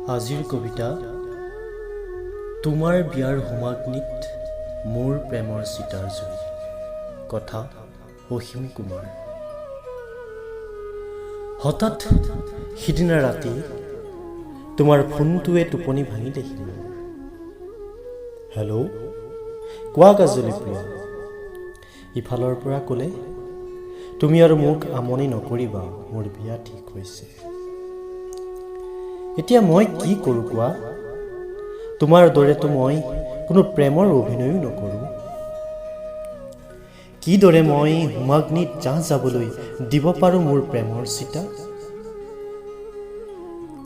আজিৰ কবিতা তোমাৰ বিয়াৰ হুমাগ্নিত মোৰ প্ৰেমৰ চিতাৰ জুই। কথা কুমাৰ। হঠাৎ সিদিনা ৰাতি তোমাৰ ফোনটোৱে টোপনি ভাঙি দেখিল। হেল্ল', কোৱা কাজলী প্ৰিয়া। ইফালৰ পৰা ক'লে, তুমি আৰু মোক আমনি নকৰিবা, মোৰ বিয়া ঠিক হৈছে। এতিয়া মই কি কৰোঁ কোৱা? তোমাৰ দৰেতো মই কোনো প্ৰেমৰ অভিনয়ো নকৰোঁ। কিদৰে মই হুমাগ্নিত যাবলৈ দিব পাৰোঁ মোৰ প্ৰেমৰ চিতা?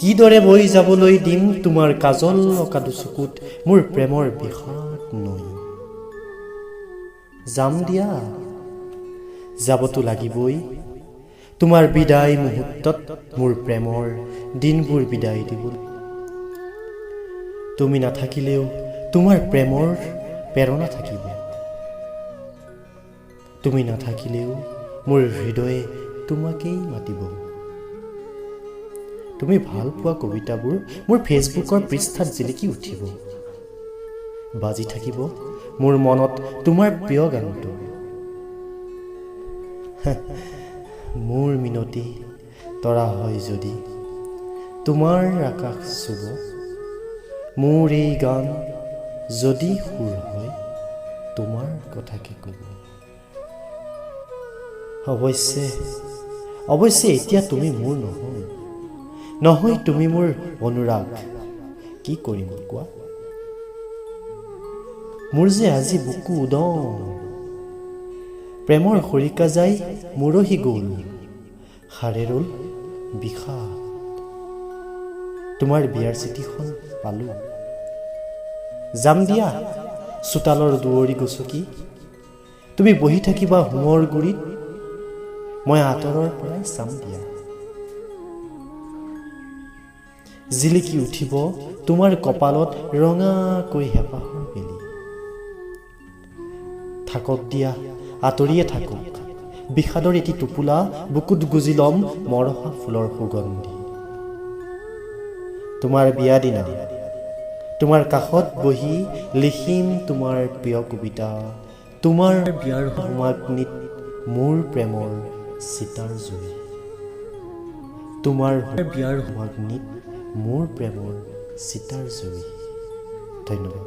কিদৰে বৈ যাবলৈ দিম তোমাৰ কাজল অকাদু চকুত মোৰ প্ৰেমৰ বিষাদ নৈ? যাম দিয়া, যাবতো লাগিবই। তোমাৰ বিদায় মুহূৰ্তত মোৰ প্ৰেমৰ দিনবোৰ বিদায় দিবলৈ। তুমি নাথাকিলেও তোমাৰ প্ৰেমৰ প্ৰেৰণা থাকিব। তুমি নাথাকিলেও মোৰ হৃদয়ে তোমাকেই মাতিব। তুমি ভাল পোৱা কবিতাবোৰ মোৰ ফেচবুকৰ পৃষ্ঠাত জিলিকি উঠিব। বাজি থাকিব মোৰ মনত তোমাৰ প্ৰিয় গানটো। মোৰ মিনতি তৰা হয় যদি তোমাৰ আকাশ চুব, মোৰ এই গান যদি সুৰ হয় তোমাৰ কথাকে ক'ব। অৱশ্যে এতিয়া তুমি মোৰ নহয় তুমি মোৰ অনুৰাগ। কি কৰিম কোৱা? মোৰ যে আজি বুকু উদং, প্ৰেমৰ খৰিকা যাই মৰহি গ'ল, সাৰে ৰ'ল বিষাদ। তোমাৰ বিয়াৰ চিঠিখন পালোঁ, যাম দিয়া চোতালৰ দুৱৰি গছকি। তুমি বহি থাকিবা হোমৰ গুৰিত, মই আঁতৰৰ পৰাই চাম দিয়া। জিলিকি উঠিব তোমাৰ কপালত ৰঙাকৈ হেঁপাহৰ বেলি। থাকক দিয়া আঁতৰিয়ে থাকক বিষাদৰ এটি টোপোলা, বুকুত গুজি ল'ম মৰহা ফুলৰ সুগন্ধি। তোমাৰ বিয়া দিনা তোমাৰ কাষত বহি লিখিম তোমাৰ প্ৰিয় কবিতা, তোমাৰ বিয়াৰ হুমাগ্নিত মোৰ প্ৰেমৰ চিতাৰ জুই। তোমাৰ বিয়াৰ হুমাগ্নিত মোৰ প্ৰেমৰ চিতাৰ জুই। ধন্যবাদ।